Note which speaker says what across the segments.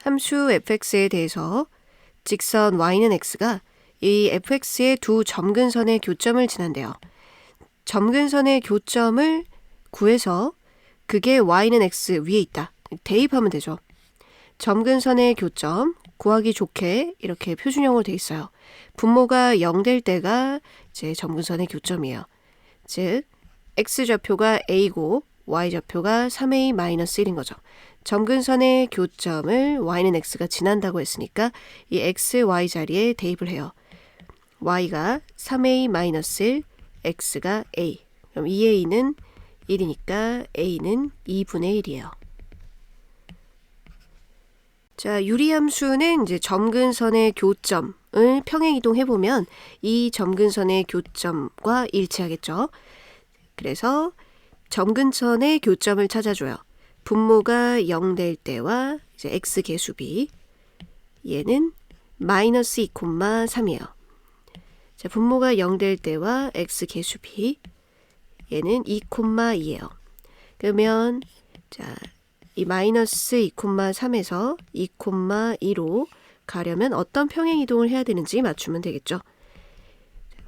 Speaker 1: 함수 fx에 대해서 직선 y는 x가 이 fx의 두 점근선의 교점을 지난대요. 점근선의 교점을 구해서 그게 y는 x 위에 있다. 대입하면 되죠. 점근선의 교점 구하기 좋게 이렇게 표준형으로 돼 있어요. 분모가 0 될 때가 이제 점근선의 교점이에요. 즉 x좌표가 a고 y좌표가 3a-1인 거죠. 점근선의 교점을 y는 x가 지난다고 했으니까 이 x, y 자리에 대입을 해요. y가 3a-1, x가 a. 그럼 2a는 1이니까 a는 2분의 1이에요. 자, 유리함수는 이제 점근선의 교점을 평행이동해보면 이 점근선의 교점과 일치하겠죠. 그래서 점근선의 교점을 찾아줘요. 분모가 0 될 때와 이제 x 개수비 얘는 마이너스 2,3이에요. 자, 분모가 0 될 때와 x 개수비 얘는 2,2예요. 그러면 자, 이 마이너스 2,3에서 2,2로 가려면 어떤 평행이동을 해야 되는지 맞추면 되겠죠.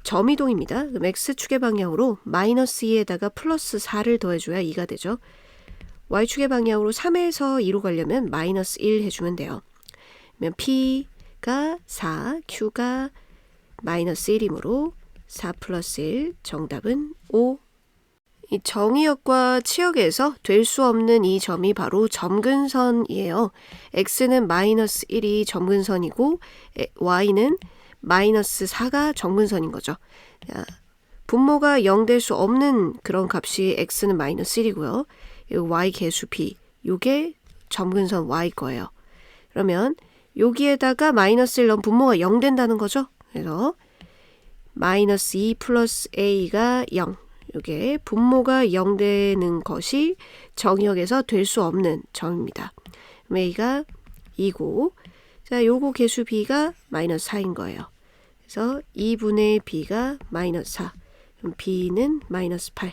Speaker 1: 점이동입니다. 그럼 x축의 방향으로 마이너스 2에다가 플러스 4를 더해줘야 2가 되죠. y축의 방향으로 3에서 2로 가려면 마이너스 1 해주면 돼요. 그러면 p가 4, q가 마이너스 1이므로 4 플러스 1, 정답은 5. 이 정의역과 치역에서 될 수 없는 이 점이 바로 점근선이에요. x는 마이너스 1이 점근선이고 y는 마이너스 4가 점근선인 거죠. 자, 분모가 0 될 수 없는 그런 값이 x는 마이너스 1이고요. y 개수 b, 요게 점근선 y 거예요. 그러면 여기에다가 마이너스 1 넣으면 분모가 0 된다는 거죠. 그래서 마이너스 2 플러스 a가 0. 이게 분모가 0 되는 것이 정의역에서 될 수 없는 점입니다. a가 2고, 자, 요거 개수 b가 마이너스 4인 거예요. 그래서 2분의 b가 마이너스 4. 그럼 b는 마이너스 8.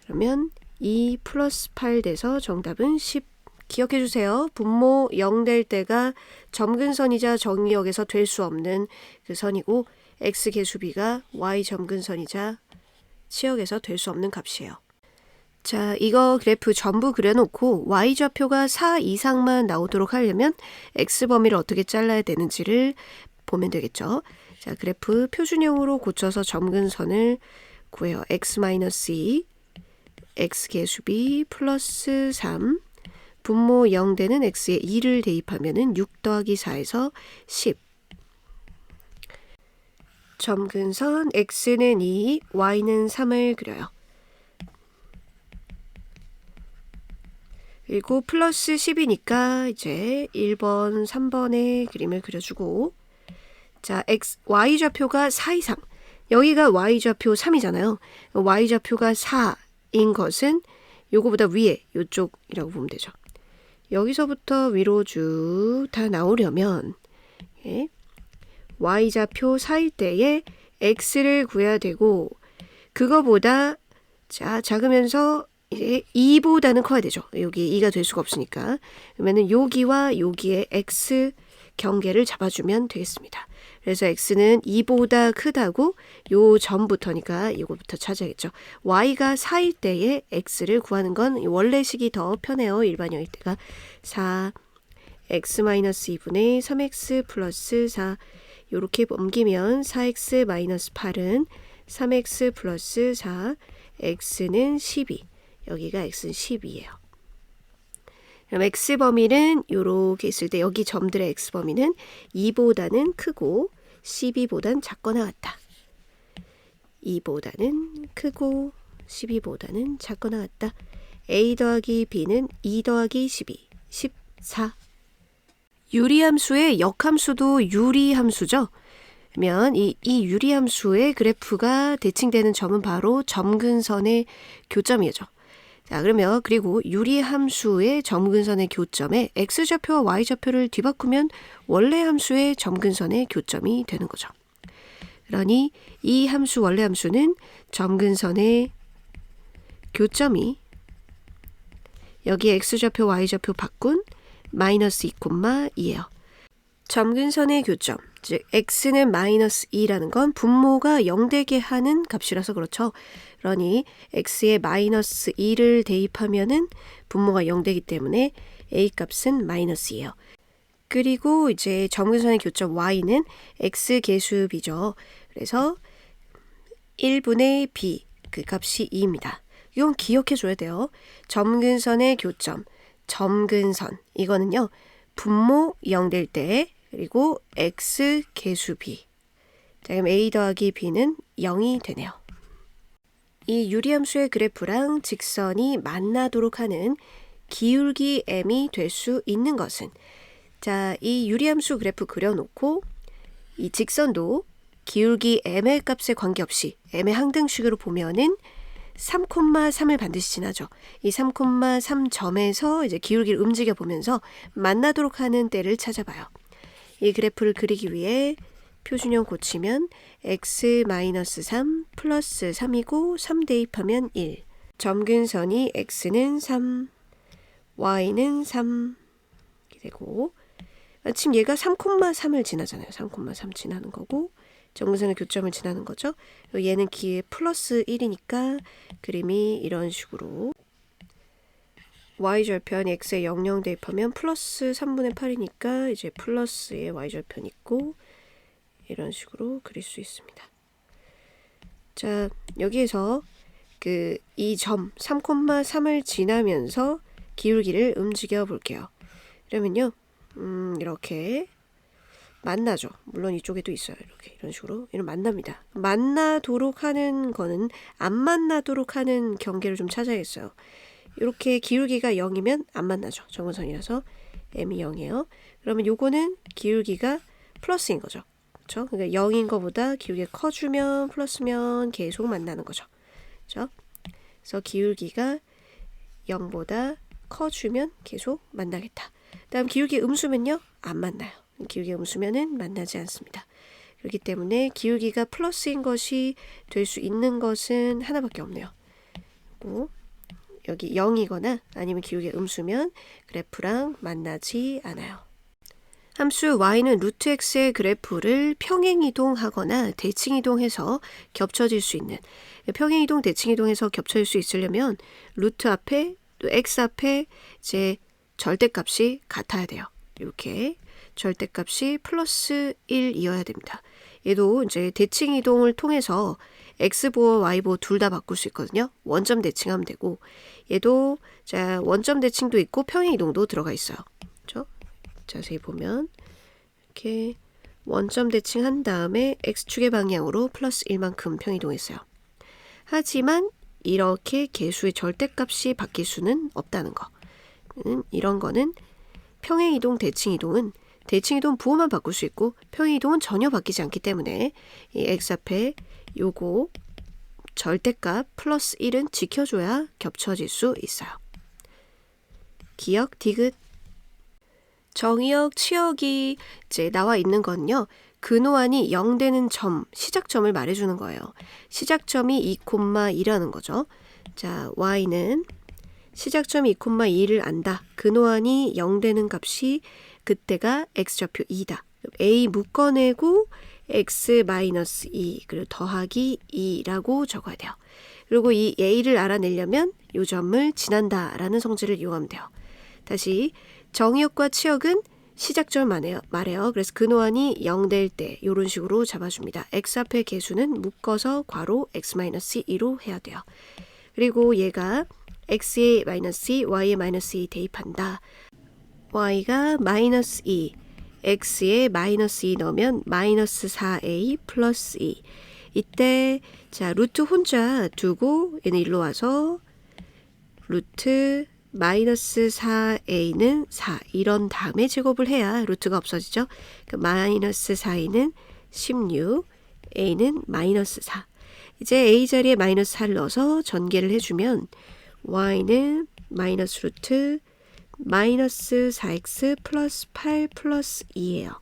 Speaker 1: 그러면 2 플러스 8 돼서 정답은 10. 기억해 주세요. 분모 0 될 때가 점근선이자 정의역에서 될 수 없는 그 선이고, x 개수 b가 y 점근선이자 치역에서 될 수 없는 값이에요. 자, 이거 그래프 전부 그려놓고 y좌표가 4 이상만 나오도록 하려면 x범위를 어떻게 잘라야 되는지를 보면 되겠죠. 자, 그래프 표준형으로 고쳐서 점근선을 구해요. x-2, x개수 b 플러스 3, 분모 0 되는 x에 2를 대입하면 6 더하기 4에서 10. 점근선 x는 2, y는 3을 그려요. 그리고 플러스 10이니까 이제 1번, 3번의 그림을 그려주고, 자, y좌표가 4 이상. 여기가 y좌표 3이잖아요. y좌표가 4인 것은 요거보다 위에, 요쪽이라고 보면 되죠. 여기서부터 위로 쭉 다 나오려면 y좌표 4일 때에 x를 구해야 되고, 그거보다 자 작으면서 이제 2보다는 커야 되죠. 여기 2가 될 수가 없으니까. 그러면은 여기와 여기에 x 경계를 잡아주면 되겠습니다. 그래서 x는 2보다 크다고 요 점부터니까 이거부터 찾아야겠죠. y가 4일 때에 x를 구하는 건 원래식이 더 편해요. 일반형일 때가 4 x-2분의 3x 플러스 4 이렇게 옮기면 4x-8은 3x 플러스 4 x는 12 여기가 x는 12예요. 그럼 x범위는 이렇게 있을 때 여기 점들의 x범위는 2보다는 크고 12보다는 작거나 같다. 2보다는 크고 12보다는 작거나 같다. a 더하기 b는 2 더하기 12, 14. 유리함수의 역함수도 유리함수죠. 그러면 이 유리함수의 그래프가 대칭되는 점은 바로 점근선의 교점이죠. 자, 그러면 그리고 유리함수의 점근선의 교점에 x좌표와 y좌표를 뒤바꾸면 원래 함수의 점근선의 교점이 되는 거죠. 그러니 이 함수 원래 함수는 점근선의 교점이 여기 x좌표 y좌표 바꾼 마이너스 2,2예요. 점근선의 교점, 즉 x는 마이너스 2라는 건 분모가 0되게 하는 값이라서 그렇죠. 그러니 x에 마이너스 2를 대입하면은 분모가 0되기 때문에 a 값은 마이너스 2예요. 그리고 이제 점근선의 교점 y는 x 계수비죠. 그래서 1분의 b, 그 값이 2입니다. 이건 기억해 줘야 돼요. 점근선의 교점, 점근선, 이거는요. 분모 0될 때, 그리고 x 계수 b. 자, 그럼 a 더하기 b는 0이 되네요. 이 유리함수의 그래프랑 직선이 만나도록 하는 기울기 m이 될 수 있는 것은, 자, 이 유리함수 그래프 그려놓고 이 직선도 기울기 m의 값에 관계없이 m의 항등식으로 보면은 3,3을 반드시 지나죠. 이 3,3점에서 이제 기울기를 움직여 보면서 만나도록 하는 때를 찾아봐요. 이 그래프를 그리기 위해 표준형 고치면 x-3 플러스 3이고 3 대입하면 1. 점근선이 x는 3, y는 3 이렇게 되고, 지금 얘가 3,3을 지나잖아요. 3,3 지나는 거고, 점근선의 교점을 지나는 거죠. 얘는 기에 플러스 1이니까 그림이 이런 식으로, y절편 x에 00 대입하면 플러스 3분의 8이니까 이제 플러스의 y절편 있고, 이런 식으로 그릴 수 있습니다. 자, 여기에서 이 점 3,3을 지나면서 기울기를 움직여 볼게요. 그러면요, 이렇게 만나죠. 물론 이쪽에도 있어요. 이런 식으로 이런 만납니다. 만나도록 하는 거는 안 만나도록 하는 경계를 좀 찾아야겠어요. 이렇게 기울기가 0이면 안 만나죠. 점근선이라서 m이 0이에요. 그러면 요거는 기울기가 플러스인 거죠. 그렇죠? 그러니까 0인 거보다 기울기가 커주면 플러스면 계속 만나는 거죠. 그렇죠? 그래서 기울기가 0보다 커주면 계속 만나겠다. 다음 기울기 음수면요, 안 만나요. 기울기 음수면은 만나지 않습니다. 그렇기 때문에 기울기가 플러스인 것이 될 수 있는 것은 하나밖에 없네요. 여기 0이거나 아니면 기울기 음수면 그래프랑 만나지 않아요. 함수 y는 루트 x의 그래프를 평행이동하거나 대칭이동해서 겹쳐질 수 있는, 평행이동, 대칭이동해서 겹쳐질 수 있으려면 루트 앞에 또 x 앞에 이제 절대값이 같아야 돼요. 이렇게 절대값이 플러스 1이어야 됩니다. 얘도 이제 대칭이동을 통해서 x보호, y보호 둘 다 바꿀 수 있거든요. 원점 대칭하면 되고, 얘도 자 원점 대칭도 있고 평행이동도 들어가 있어요. 그렇죠? 자세히 보면 이렇게 원점 대칭한 다음에 x축의 방향으로 플러스 1만큼 평이동했어요. 하지만 이렇게 개수의 절대값이 바뀔 수는 없다는 거. 이런 거는 평행이동, 대칭이동은 대칭이동 부호만 바꿀 수 있고 평행이동은 전혀 바뀌지 않기 때문에 이 x 앞에 요거 절대값 플러스 1은 지켜줘야 겹쳐질 수 있어요. 기억, 디귿. 정의역, 치역이 이제 나와 있는 건요. 근호안이 0 되는 점, 시작점을 말해주는 거예요. 시작점이 2,2라는 거죠. 자, y는 시작점이 2,2를 안다. 근호안이 0 되는 값이 그때가 x좌표 2다. a 묶어내고 x-2 그리고 더하기 2라고 적어야 돼요. 그리고 이 a를 알아내려면 이 점을 지난다라는 성질을 이용하면 돼요. 다시 정의역과 치역은 시작점 말해요. 그래서 근호안이 0 될 때 이런 식으로 잡아줍니다. x 앞의 개수는 묶어서 괄호 x-2로 해야 돼요. 그리고 얘가 x의 마이너스 2, y의 마이너스 2 대입한다. y가 마이너스 2, x에 마이너스 2 넣으면 마이너스 4a 플러스 2. 이때 자 루트 혼자 두고 얘는 일로 와서 루트 마이너스 4a는 4 이런 다음에 제곱을 해야 루트가 없어지죠. 그러니까 마이너스 4a는 16, a는 마이너스 4. 이제 a 자리에 마이너스 4를 넣어서 전개를 해주면 y는 마이너스 루트 마이너스 4x 플러스 8 플러스 2예요.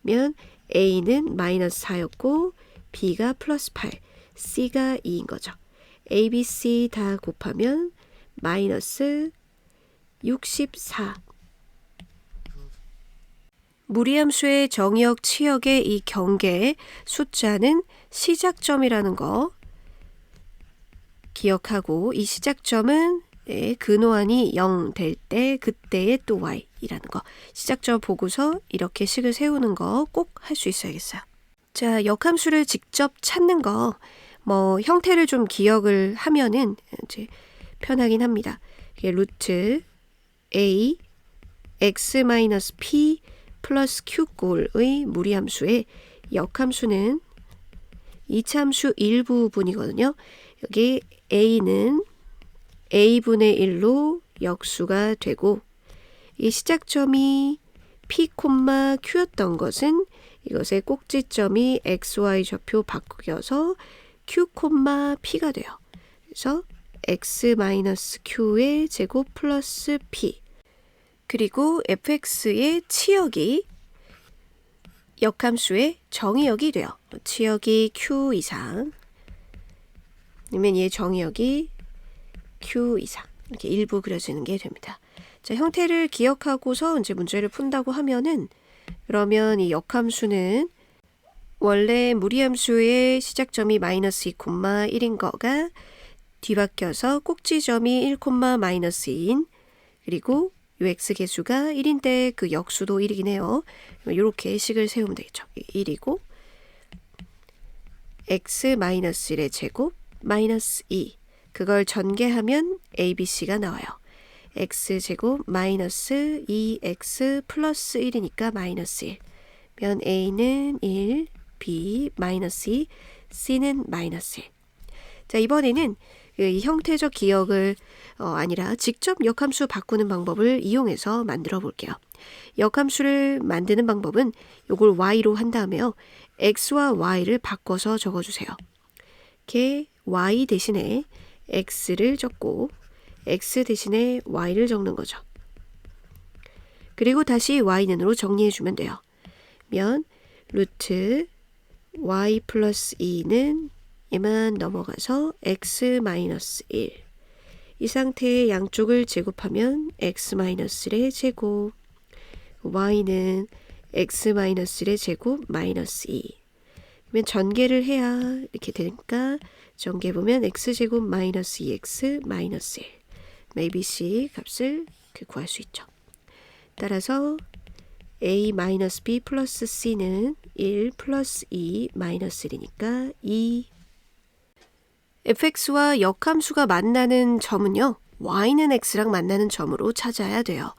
Speaker 1: 면 a는 마이너스 4였고 b가 플러스 8, c가 2인 거죠. a, b, c 다 곱하면 마이너스 64 무리함수의 정의역, 치역의 이 경계 숫자는 시작점이라는 거 기억하고 이 시작점은 근호한이 0 될 때 그때의 또 y이라는 거 시작점 보고서 이렇게 식을 세우는 거 꼭 할 수 있어야겠어요. 자, 역함수를 직접 찾는 거 형태를 좀 기억을 하면은 이제 편하긴 합니다. 이게 루트 a x-p 플러스 q꼴의 무리함수의 역함수는 이차함수 일부분이거든요. 여기 a는 a분의 1로 역수가 되고 이 시작점이 p, q였던 것은 이것의 꼭지점이 xy 좌표 바뀌어서 q, p가 돼요. 그래서 x-q의 제곱 플러스 p 그리고 fx의 치역이 역함수의 정의역이 돼요. 치역이 q 이상 아니면 얘 정의역이 q 이상 이렇게 일부 그려지는 게 됩니다. 자, 형태를 기억하고서 이제 문제를 푼다고 하면은 그러면 이 역함수는 원래 무리함수의 시작점이 마이너스 2,1인 거가 뒤바뀌어서 꼭지점이 1, -2인 그리고 이 x계수가 1인데 그 역수도 1이긴 해요. 이렇게 식을 세우면 되겠죠. 1이고 x-1의 제곱 마이너스 2 그걸 전개하면 abc가 나와요. x제곱 마이너스 2x 플러스 1이니까 마이너스 1 면 a는 1, b 마이너스 2, c는 마이너스 1. 자, 이번에는 이 형태적 기억을 아니라 직접 역함수 바꾸는 방법을 이용해서 만들어 볼게요. 역함수를 만드는 방법은 이걸 y로 한 다음에요. x와 y를 바꿔서 적어주세요. 이렇게 y 대신에 x를 적고 x 대신에 y를 적는 거죠. 그리고 다시 y는으로 정리해주면 돼요. 면 루트 y 플러스 2는 얘만 넘어가서 x-1 이 상태의 양쪽을 제곱하면 x-1의 제곱 y는 x-1의 제곱 마이너스 2 그러면 전개를 해야 이렇게 되니까 전개해보면 x제곱 마이너스 2x 마이너스 1 abc 값을 구할 수 있죠. 따라서 a-b 플러스 c는 1 플러스 2 마이너스 1이니까 2 fx와 역함수가 만나는 점은요. y는 x랑 만나는 점으로 찾아야 돼요.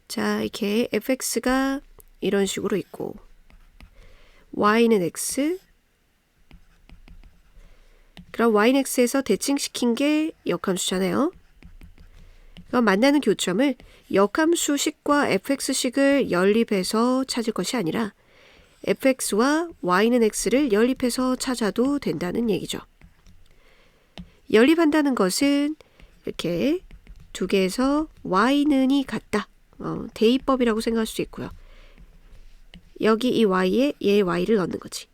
Speaker 1: 자, 이렇게 fx가 이런 식으로 있고 y는 x 그럼 y는 x에서 대칭시킨 게 역함수잖아요. 그럼 만나는 교점을 역함수식과 fx식을 연립해서 찾을 것이 아니라 fx와 y는 x를 연립해서 찾아도 된다는 얘기죠. 연립한다는 것은 이렇게 두 개에서 y는이 같다. 대입법이라고 생각할 수 있고요. 여기 이 y에 얘 y를 넣는 거지.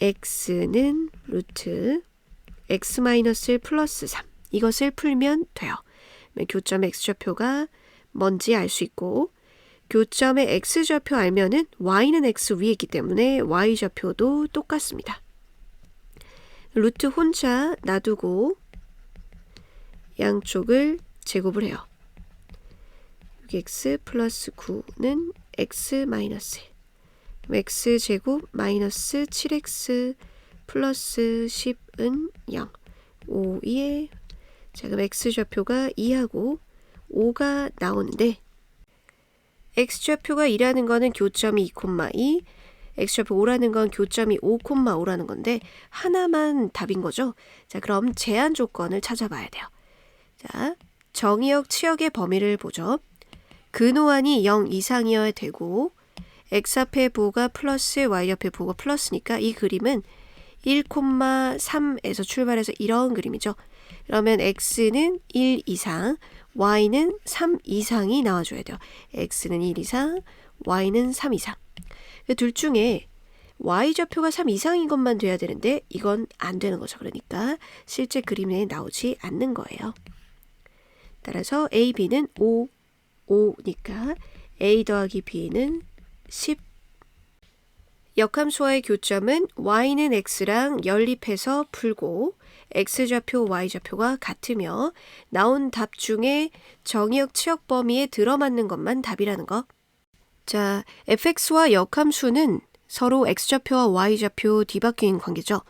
Speaker 1: x는 루트 x-1 플러스 3 이것을 풀면 돼요. 교점 x좌표가 뭔지 알 수 있고 교점의 x좌표 알면은 y는 x 위에 있기 때문에 y좌표도 똑같습니다. 루트 혼자 놔두고 양쪽을 제곱을 해요. 6x 플러스 9는 x 마이너스 1 x제곱 마이너스 7x 플러스 10은 0 5에 자, 그럼 x좌표가 2하고 5가 나오는데 x좌표가 2라는 거는 교점이 2,2 x좌표 5라는 건 교점이 5,5라는 건데 하나만 답인 거죠. 자, 그럼 제한 조건을 찾아봐야 돼요. 자, 정의역, 치역의 범위를 보죠. 근호한이 0 이상이어야 되고 x 앞에 부호가 플러스 y 옆에 부호가 플러스니까 이 그림은 1,3에서 출발해서 이런 그림이죠. 그러면 x는 1 이상, y는 3 이상이 나와줘야 돼요. x는 1 이상, y는 3 이상. 둘 중에 y좌표가 3 이상인 것만 돼야 되는데 이건 안 되는 거죠. 그러니까 실제 그림에 나오지 않는 거예요. 따라서 a, b는 5, 5니까 a 더하기 b는 10. 역함수와의 교점은 y는 x랑 연립해서 풀고 x좌표, y좌표가 같으며 나온 답 중에 정의역 치역 범위에 들어맞는 것만 답이라는 거. 자, fx와 역함수는 서로 x좌표와 y좌표 뒤바뀐 관계죠.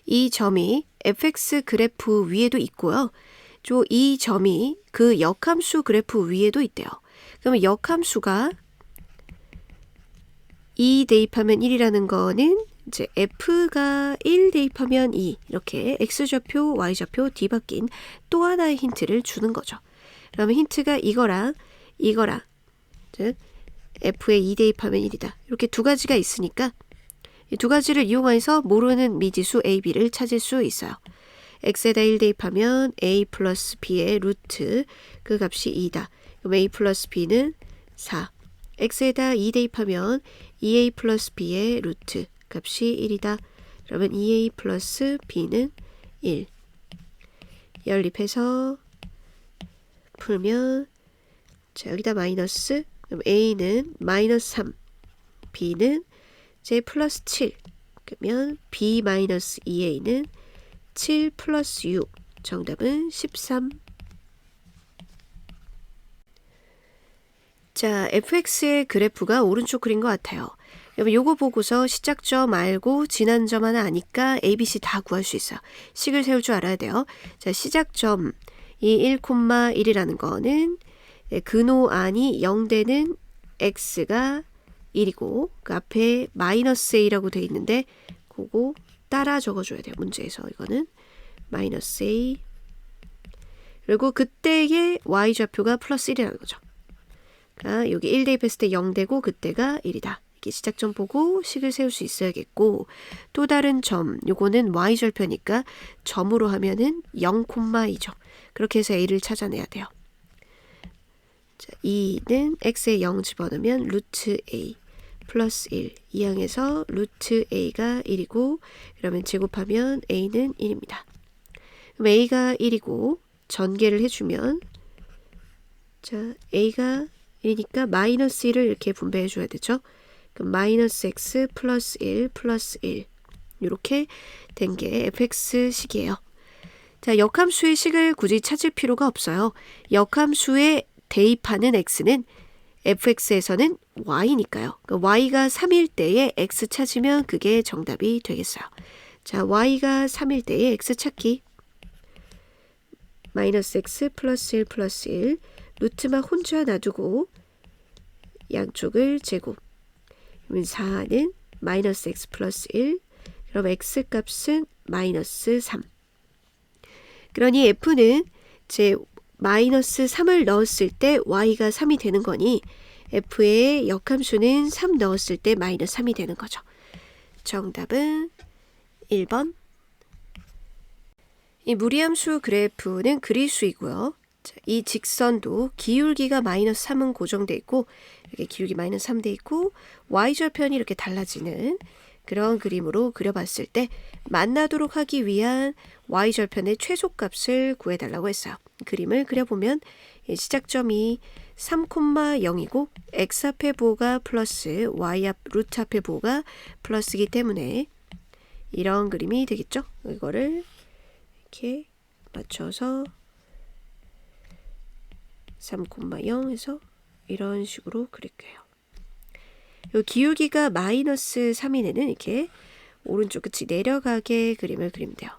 Speaker 1: 이 점이 fx 그래프 위에도 있고요. 이 점이 그 역함수 그래프 위에도 있대요. 그러면 역함수가 2 대입하면 1이라는 거는 이제 f가 1 대입하면 2 이렇게 x좌표, y좌표 뒤바뀐 또 하나의 힌트를 주는 거죠. 그러면 힌트가 이거랑 즉 f에 2 대입하면 1이다. 이렇게 두 가지가 있으니까 이 두 가지를 이용해서 모르는 미지수 a, b를 찾을 수 있어요. x에다 1 대입하면 a 플러스 b의 루트 그 값이 2다. 그럼 a 플러스 b는 4. x에다 2 대입하면 2a 플러스 b의 루트 값이 1이다. 그러면 2a 플러스 b는 1. 연립해서 풀면 자 여기다 마이너스 그럼 a는 마이너스 3 b는 j 플러스 7 그러면 b 마이너스 2a는 7 플러스 6 정답은 13. 자, fx의 그래프가 오른쪽 그린 것 같아요. 여러분 요거 보고서 시작점 알고 지난 점 하나 아니까 a, b, c 다 구할 수 있어요. 식을 세울 줄 알아야 돼요. 자, 시작점 이 1,1이라는 거는 근호 안이 0되는 x가 1이고 그 앞에 마이너스 a라고 돼 있는데 그거 따라 적어줘야 돼요. 문제에서 이거는 마이너스 a 그리고 그때의 y좌표가 플러스 1이라는 거죠. 그러니까 여기 1 대입했을 때 0 되고 그때가 1이다. 이렇게 시작점 보고 식을 세울 수 있어야겠고 또 다른 점 요거는 y절표니까 점으로 하면은 0,2죠. 그렇게 해서 a를 찾아내야 돼요. 자, 2는 x에 0 집어넣으면 루트 a 플러스 1 이항에서 루트 a가 1이고 그러면 제곱하면 a는 1입니다. 그럼 a가 1이고 전개를 해주면 자 a가 1이니까 마이너스 1을 이렇게 분배해 줘야 되죠. 그럼 마이너스 x 플러스 1 플러스 1 이렇게 된 게 fx식이에요. 자, 역함수의 식을 굳이 찾을 필요가 없어요. 역함수에 대입하는 x는 fx에서는 y니까요. 그러니까 y가 3일 때에 x 찾으면 그게 정답이 되겠어요. 자, y가 3일 때에 x 찾기 마이너스 x 플러스 1 플러스 1 루트만 혼자 놔두고 양쪽을 제곱 그러면 4는 마이너스 x 플러스 1 그럼 x 값은 마이너스 3 그러니 f는 제 마이너스 3을 넣었을 때 y가 3이 되는 거니 f의 역함수는 3 넣었을 때 마이너스 3이 되는 거죠. 정답은 1번. 이 무리함수 그래프는 그리수이고요. 자, 이 직선도 기울기가 마이너스 3은 고정돼 있고 이렇게 기울기 마이너스 3 돼 있고 y절편이 이렇게 달라지는 그런 그림으로 그려봤을 때 만나도록 하기 위한 y절편의 최소값을 구해달라고 했어요. 그림을 그려보면 시작점이 3,0이고 x 앞에 부호가 플러스 y 앞 루트 앞에 부호가 플러스이기 때문에 이런 그림이 되겠죠. 이거를 이렇게 맞춰서 3,0 이런 식으로 그릴게요. 요 기울기가 마이너스 3인 애는 이렇게 오른쪽 끝이 내려가게 그림을 그리면 돼요.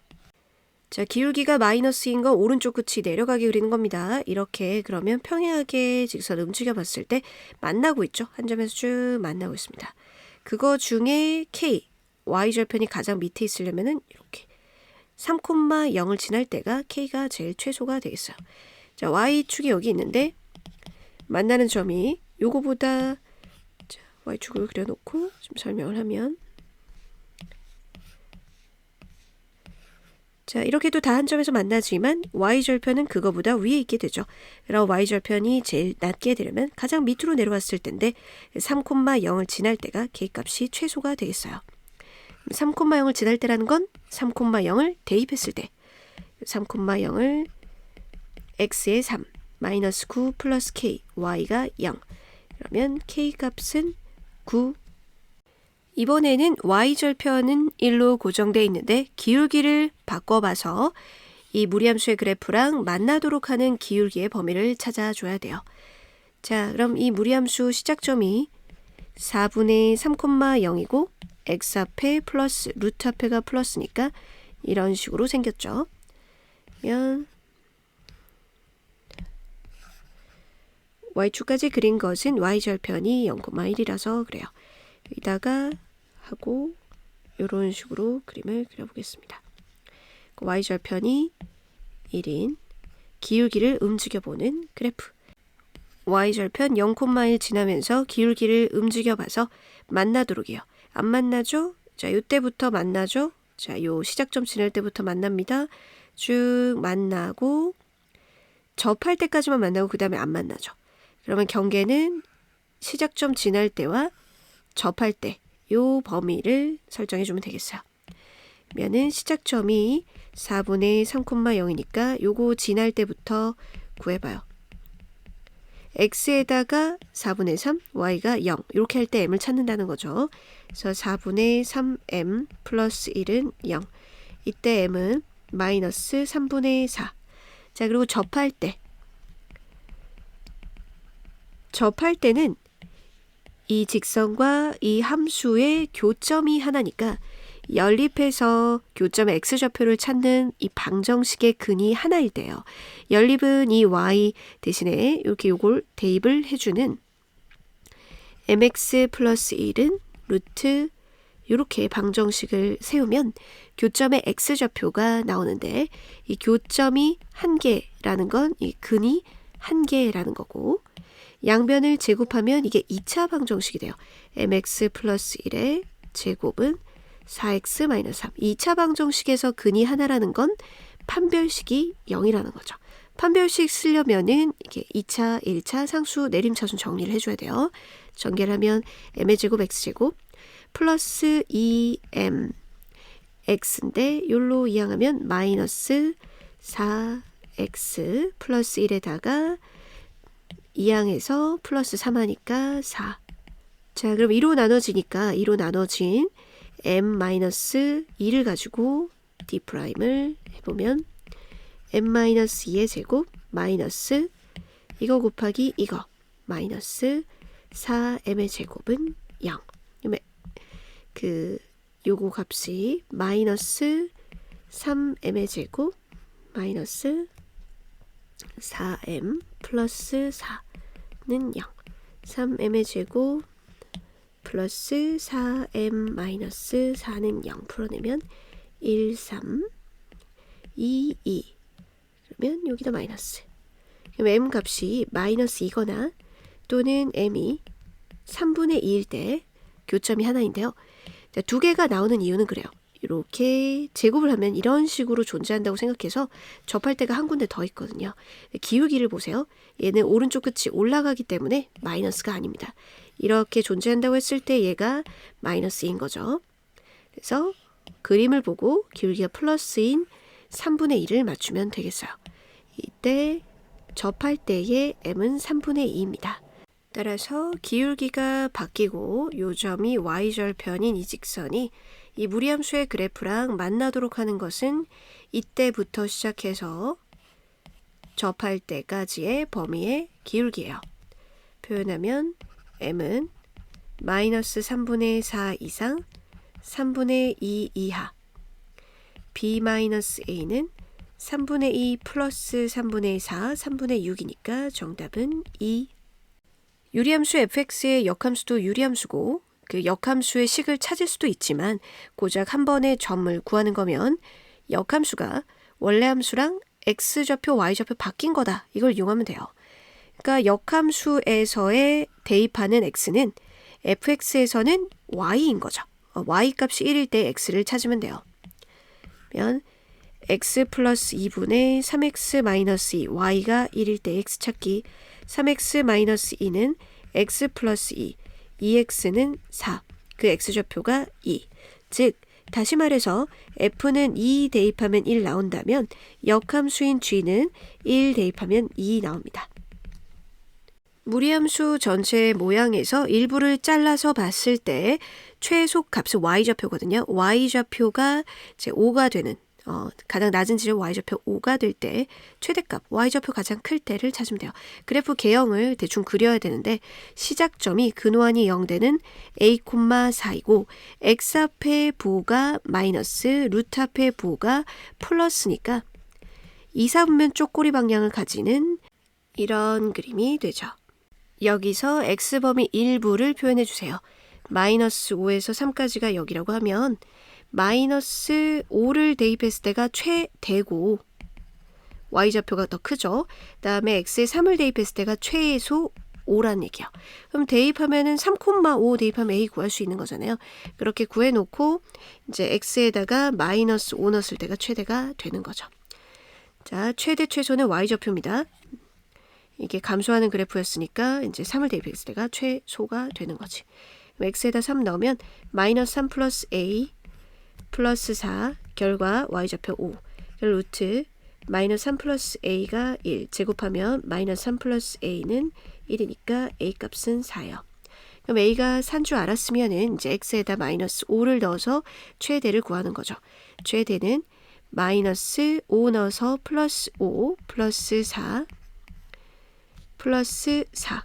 Speaker 1: 자, 기울기가 마이너스인 거 오른쪽 끝이 내려가게 그리는 겁니다. 이렇게 그러면 평행하게 직선을 움직여 봤을 때 만나고 있죠. 한 점에서 쭉 만나고 있습니다. 그거 중에 K, Y절편이 가장 밑에 있으려면은 이렇게 3,0을 지날 때가 K가 제일 최소가 되겠어요. 자, Y축이 여기 있는데 만나는 점이 요거보다 자, Y축을 그려놓고 좀 설명을 하면 자, 이렇게도 다 한 점에서 만나지만 Y절편은 그거보다 위에 있게 되죠. 그럼 Y절편이 제일 낮게 되려면 가장 밑으로 내려왔을 텐데 3,0을 지날 때가 K값이 최소가 되겠어요. 3,0을 지날 때라는 건 3,0을 대입했을 때 3,0을 x에 3 마이너스 9 플러스 k y가 0 그러면 K값은 9. 이번에는 Y절편은 1로 고정되어 있는데 기울기를 바꿔봐서 이 무리함수의 그래프랑 만나도록 하는 기울기의 범위를 찾아줘야 돼요. 자, 그럼 이 무리함수 시작점이 4분의 3,0이고 x 앞에 플러스, 루트 앞에가 플러스니까 이런 식으로 생겼죠. 그러면 y축까지 그린 것은 y절편이 0,1이라서 그래요. 여기다가 하고 이런 식으로 그림을 그려보겠습니다. y절편이 1인 기울기를 움직여보는 그래프. y절편 0,1 지나면서 기울기를 움직여봐서 만나도록 해요. 안 만나죠? 자, 이때부터 만나죠? 자, 요 시작점 지날 때부터 만납니다. 쭉 만나고 접할 때까지만 만나고 그 다음에 안 만나죠. 그러면 경계는 시작점 지날 때와 접할 때 요 범위를 설정해 주면 되겠어요. 그러면은 시작점이 4분의 3,0이니까 요거 지날 때부터 구해봐요. x에다가 4분의 3, y가 0 이렇게 할 때 m을 찾는다는 거죠. 그래서 4분의 3m 플러스 1은 0. 이때 m은 마이너스 3분의 4. 자, 그리고 접할 때는 이 직선과 이 함수의 교점이 하나니까 연립해서 교점의 x좌표를 찾는 이 방정식의 근이 하나일 때요. 연립은 이 y 대신에 이렇게 요걸 대입을 해주는 mx 플러스 1은 루트 이렇게 방정식을 세우면 교점의 x좌표가 나오는데 이 교점이 한 개라는 건 이 근이 한 개라는 거고 양변을 제곱하면 이게 2차 방정식이 돼요. mx 플러스 1의 제곱은 4x 마이너스 3. 2차 방정식에서 근이 하나라는 건 판별식이 0이라는 거죠. 판별식 쓰려면은 이게 2차, 1차 상수 내림차순 정리를 해줘야 돼요. 전개를 하면 m의 제곱 x제곱 플러스 2m x인데 요로 이항하면 마이너스 4x 플러스 1에다가 이항해서 플러스 3 하니까 4. 자, 그럼 2로 나눠지니까 2로 나눠진 m-2를 가지고 d'를 해보면 m-2의 제곱 마이너스 이거 곱하기 이거 마이너스 4m의 제곱은 0. 그러면 요거 값이 마이너스 3m의 제곱 마이너스 4m 플러스 4는 0. 3m의 제곱 플러스 4m 마이너스 4는 0 풀어내면 1, 3, 2, 2 그러면 여기다 마이너스. 그럼 m 값이 마이너스 2거나 또는 m이 3분의 2일 때 교점이 하나인데요. 자, 두 개가 나오는 이유는 그래요. 이렇게 제곱을 하면 이런 식으로 존재한다고 생각해서 접할 때가 한 군데 더 있거든요. 기울기를 보세요. 얘는 오른쪽 끝이 올라가기 때문에 마이너스가 아닙니다. 이렇게 존재한다고 했을 때 얘가 마이너스인 거죠. 그래서 그림을 보고 기울기가 플러스인 3분의 2를 맞추면 되겠어요. 이때 접할 때의 m은 3분의 2입니다. 따라서 기울기가 바뀌고 요점이 y절편인 이 직선이 이 무리함수의 그래프랑 만나도록 하는 것은 이때부터 시작해서 접할 때까지의 범위의 기울기예요. 표현하면 m은 마이너스 3분의 4 이상 3분의 2 이하 b-a는 3분의 2 플러스 3분의 4 3분의 6이니까 정답은 2. 유리함수 fx의 역함수도 유리함수고 그 역함수의 식을 찾을 수도 있지만 고작 한 번의 점을 구하는 거면 역함수가 원래 함수랑 x좌표, y좌표 바뀐 거다. 이걸 이용하면 돼요. 그러니까 역함수에서의 대입하는 x는 fx에서는 y인 거죠. y 값이 1일 때 x를 찾으면 돼요. 그러면 x 플러스 2분의 3x 마이너스 2 y가 1일 때 x 찾기 3x 마이너스 2는 x 플러스 2 2x는 4. 그 x좌표가 2. 즉 다시 말해서 f는 2 대입하면 1 나온다면 역함수인 g는 1 대입하면 2 나옵니다. 무리함수 전체 모양에서 일부를 잘라서 봤을 때 최소 값은 y좌표거든요. y좌표가 이제 5가 되는 가장 낮은 지점 y좌표 5가 될 때 최대값 y좌표 가장 클 때를 찾으면 돼요. 그래프 개형을 대충 그려야 되는데 시작점이 근호한이 0되는 a,4이고 x 앞에 부호가 마이너스 루트 앞에 부호가 플러스니까 이사분면 쪽꼬리 방향을 가지는 이런 그림이 되죠. 여기서 x범위 일부를 표현해 주세요. 마이너스 5에서 3까지가 여기라고 하면 마이너스 5를 대입했을 때가 최대고 y좌표가 더 크죠. 그 다음에 x에 3을 대입했을 때가 최소 5라는 얘기예요. 그럼 대입하면은 3,5 대입하면 a 구할 수 있는 거잖아요. 그렇게 구해놓고 이제 x에다가 마이너스 5 넣었을 때가 최대가 되는 거죠. 자, 최대 최소는 y좌표입니다. 이게 감소하는 그래프였으니까 이제 3을 대입했을 때가 최소가 되는 거지. x에다 3 넣으면 마이너스 3 플러스 a 플러스 4 결과 y좌표 5 루트 마이너스 3 플러스 a가 1 제곱하면 마이너스 3 플러스 a는 1이니까 a 값은 4예요. 그럼 a가 4인 줄 알았으면 이제 x에다 마이너스 5를 넣어서 최대를 구하는 거죠. 최대는 마이너스 5 넣어서 플러스 5 플러스 4 플러스 4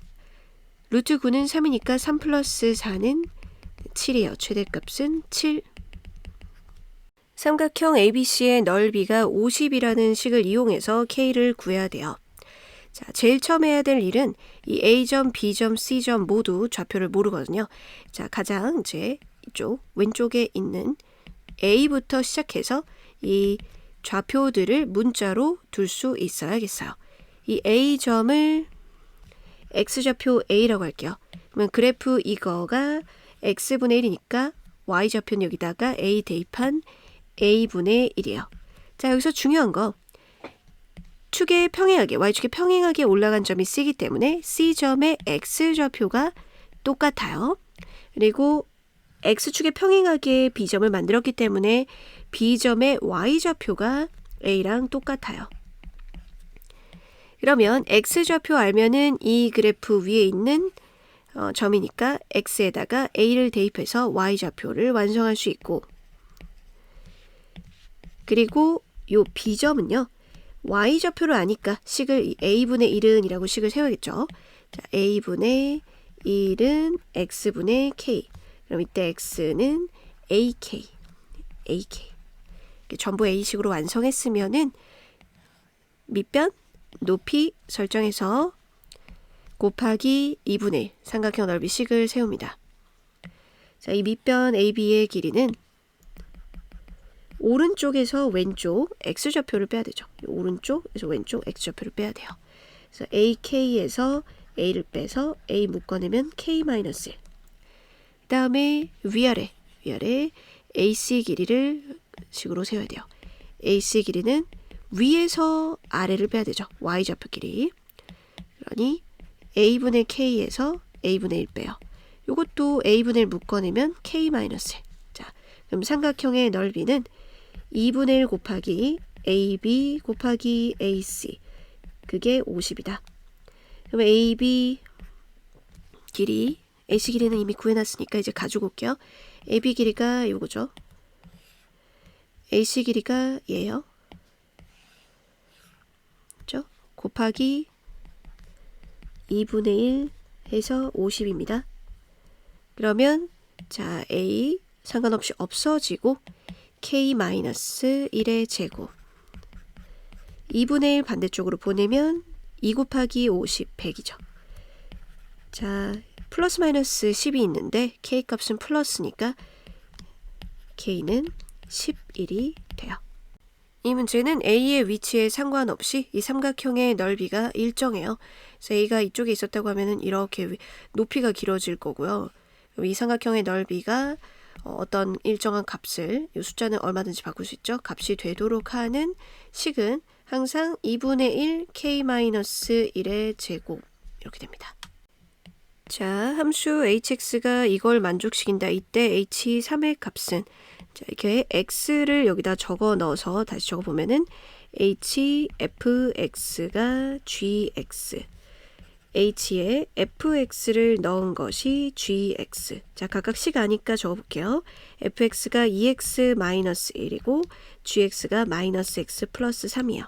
Speaker 1: 루트 9는 3이니까 3 플러스 4는 7이에요. 최대값은 7. 삼각형 ABC의 넓이가 50이라는 식을 이용해서 K를 구해야 돼요. 자, 제일 처음 해야 될 일은 이 A점, B점, C점 모두 좌표를 모르거든요. 자, 가장 이제 이쪽 왼쪽에 있는 A부터 시작해서 이 좌표들을 문자로 둘 수 있어야겠어요. 이 A점을 X좌표 A라고 할게요. 그러면 그래프 이거가 X분의 1이니까 Y좌표는 여기다가 A 대입한 A분의 1이에요. 자, 여기서 중요한 거 축에 평행하게 Y축에 평행하게 올라간 점이 C이기 때문에 C점의 X좌표가 똑같아요. 그리고 X축에 평행하게 B점을 만들었기 때문에 B점의 Y좌표가 A랑 똑같아요. 그러면 X좌표 알면은 이 그래프 위에 있는 점이니까 X에다가 A를 대입해서 Y좌표를 완성할 수 있고 그리고 요 B점은요. Y좌표를 아니까 식을 A분의 1은 이라고 식을 세워야겠죠. 자, A분의 1은 X분의 K 그럼 이때 X는 AK 전부 A식으로 완성했으면은 밑변 높이 설정해서 곱하기 2분의 1 삼각형 넓이 식을 세웁니다. 자, 이 밑변 AB의 길이는 오른쪽에서 왼쪽 X좌표를 빼야 되죠. 오른쪽에서 왼쪽 X좌표를 빼야 돼요. 그래서 AK에서 A를 빼서 A 묶어내면 K-1. 그 다음에 위아래 AC 길이를 식으로 세워야 돼요. AC 길이는 위에서 아래를 빼야 되죠. Y좌표 길이. 그러니 A분의 K에서 A분의 1 빼요. 이것도 A분의 1 묶어내면 K-1. 자, 그럼 삼각형의 넓이는 2분의 1 곱하기 AB 곱하기 AC 그게 50이다. 그럼 AB 길이 AC 길이는 이미 구해놨으니까 이제 가지고 올게요. AB 길이가 요거죠. AC 길이가 얘예요. 그렇죠? 곱하기 2분의 1 해서 50입니다. 그러면 자 A 상관없이 없어지고 K-1의 제곱 2분의 1 반대쪽으로 보내면 2 곱하기 50, 100이죠. 자, 플러스 마이너스 10이 있는데 K값은 플러스니까 K는 11이 돼요. 이 문제는 A의 위치에 상관없이 이 삼각형의 넓이가 일정해요. 그래서 A가 이쪽에 있었다고 하면 이렇게 높이가 길어질 거고요. 이 삼각형의 넓이가 어떤 일정한 값을 이 숫자는 얼마든지 바꿀 수 있죠. 값이 되도록 하는 식은 항상 2분의 1 K-1의 제곱 이렇게 됩니다. 자, 함수 hx가 이걸 만족시킨다. 이때 h3의 값은 자, 이렇게 x를 여기다 적어 넣어서 다시 적어 보면은 hfx가 gx h에 fx를 넣은 것이 gx. 자, 각각 식 아니까 적어볼게요. fx가 2x-1이고 gx가 -x 플러스 3이에요.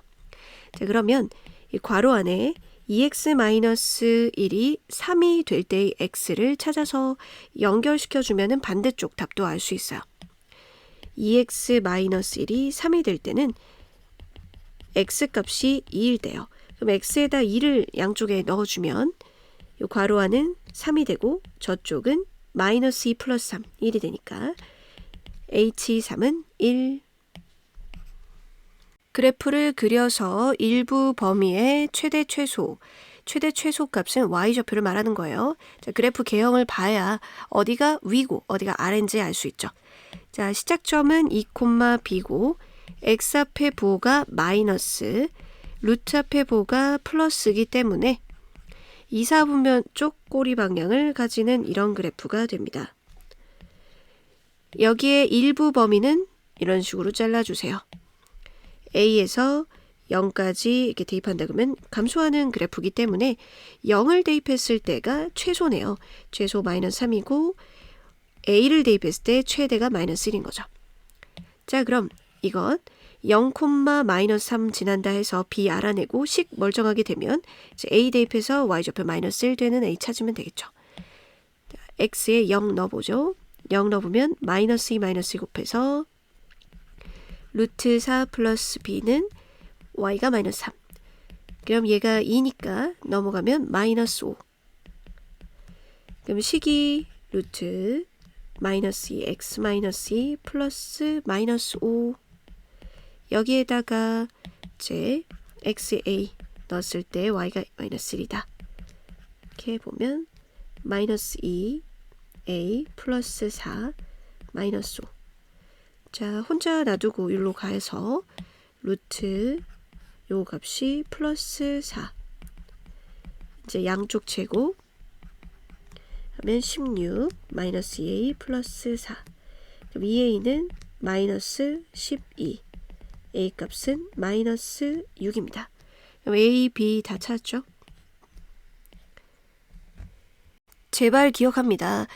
Speaker 1: 자, 그러면 이 괄호 안에 2x-1이 3이 될 때의 x를 찾아서 연결시켜주면 반대쪽 답도 알 수 있어요. 2x-1이 3이 될 때는 x값이 2일 때요. 그럼 x에다 2를 양쪽에 넣어주면 이 괄호 안은 3이 되고 저쪽은 -2 플러스 3, 1이 되니까 h3은 1. 그래프를 그려서 일부 범위의 최대 최소 값은 y좌표를 말하는 거예요. 자, 그래프 개형을 봐야 어디가 위고 어디가 아래인지 알 수 있죠. 자, 시작점은 2, b고 x 앞에 부호가 마이너스, 루트 앞에 부호가 플러스이기 때문에 이사분면 쪽 꼬리 방향을 가지는 이런 그래프가 됩니다. 여기에 일부 범위는 이런 식으로 잘라주세요. A에서 0까지 이렇게 대입한다 그러면 감소하는 그래프이기 때문에 0을 대입했을 때가 최소네요. 최소 -3이고 A를 대입했을 때 최대가 -1인 거죠. 자, 그럼 이건 0, -3 지난다 해서 B 알아내고 식 멀쩡하게 되면 이제 A 대입해서 y좌표 -1 되는 A 찾으면 되겠죠. 자, X에 0 넣어보죠. 0 넣어보면 -2 곱해서 루트 4 플러스 B는 Y가 -3. 그럼 얘가 2니까 넘어가면 -5. 그럼 식이 루트 -2 x -2 플러스 -5. 여기에다가 이제 XA 넣었을 때 Y가 -1이다. 이렇게 보면 -2 A 플러스 4 -5. 자, 혼자 놔두고 일로 가서 루트 요 값이 플러스 4. 이제 양쪽 제곱 하면 16 -2A 플러스 4. 그럼 2A는 -12. A 값은 -6입니다. 그럼 A, B 다 찾았죠? 제발 기억합니다.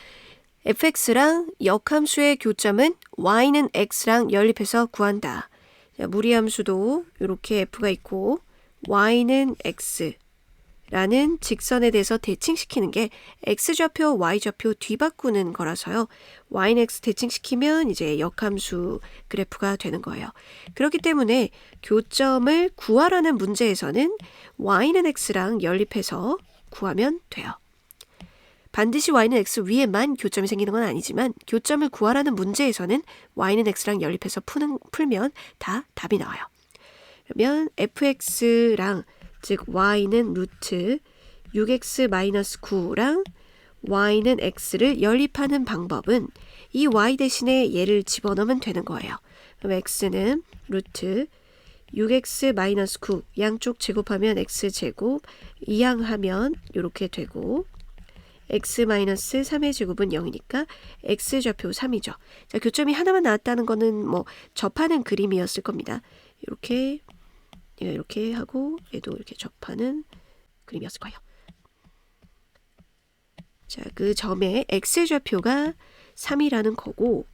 Speaker 1: fx랑 역함수의 교점은 y는 x랑 연립해서 구한다. 자, 무리함수도 이렇게 f가 있고 y는 x라는 직선에 대해서 대칭시키는 게 x좌표, y좌표 뒤바꾸는 거라서요. y는 x 대칭시키면 이제 역함수 그래프가 되는 거예요. 그렇기 때문에 교점을 구하라는 문제에서는 y는 x랑 연립해서 구하면 돼요. 반드시 y는 x 위에만 교점이 생기는 건 아니지만 교점을 구하라는 문제에서는 y는 x랑 연립해서 풀면 다 답이 나와요. 그러면 fx랑 즉 y는 루트 6x-9랑 y는 x를 연립하는 방법은 이 y 대신에 얘를 집어넣으면 되는 거예요. 그럼 x는 루트 6x-9 양쪽 제곱하면 x제곱 이항하면 이렇게 되고 x-3의 제곱은 0이니까 x좌표 3이죠. 자, 교점이 하나만 나왔다는 거는 뭐 접하는 그림이었을 겁니다. 이렇게 얘가 이렇게 하고 얘도 이렇게 접하는 그림이었을 거예요. 자, 그 점에 x좌표가 3이라는 거고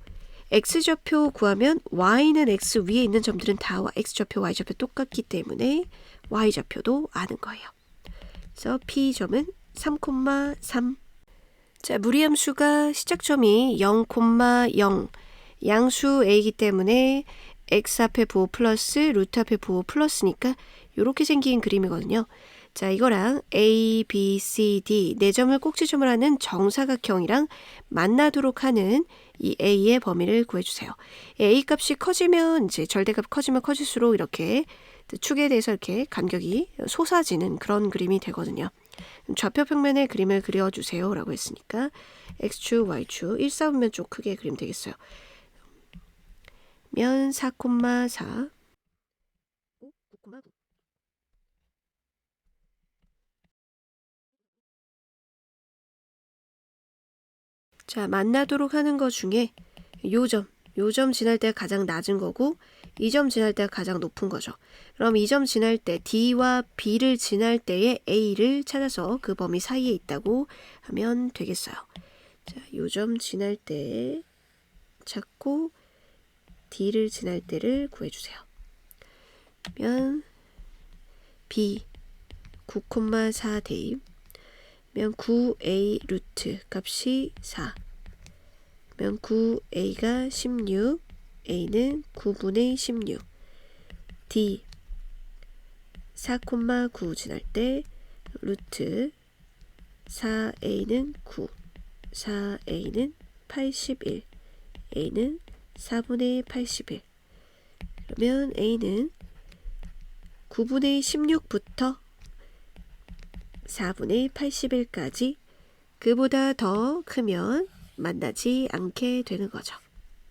Speaker 1: x좌표 구하면 y는 x 위에 있는 점들은 다 x좌표, y좌표 똑같기 때문에 y좌표도 아는 거예요. 그래서 P점은 3,3. 자, 무리함수가 시작점이 0,0 양수 A이기 때문에 x 앞에 부호 플러스 루트 앞에 부호 플러스니까 이렇게 생긴 그림이거든요. 자, 이거랑 A, B, C, D 네 점을 꼭지점을 하는 정사각형이랑 만나도록 하는 이 A의 범위를 구해주세요. A 값이 커지면 이제 절대값 커지면 커질수록 이렇게 축에 대해서 이렇게 간격이 솟아지는 그런 그림이 되거든요. 좌표 평면에 그림을 그려주세요 라고 했으니까 x축, y축, 1사분면 쪽 크게 그리면 되겠어요. 면 4,4 자, 만나도록 하는 것 중에 요점 지날 때가 가장 낮은 거고 2점 지날 때가 가장 높은 거죠. 그럼 2점 지날 때 D와 B를 지날 때의 A를 찾아서 그 범위 사이에 있다고 하면 되겠어요. 자, 요점 지날 때 찾고 D를 지날 때를 구해주세요. 그러면 B 9,4 대입 면 9A 루트 값이 4 면 9A가 16 A는 9분의 16 D 4,9 지날 때 루트 4A는 9 4A는 81 A는 4분의 81 그러면 A는 9분의 16부터 4분의 81까지 그보다 더 크면 만나지 않게 되는 거죠.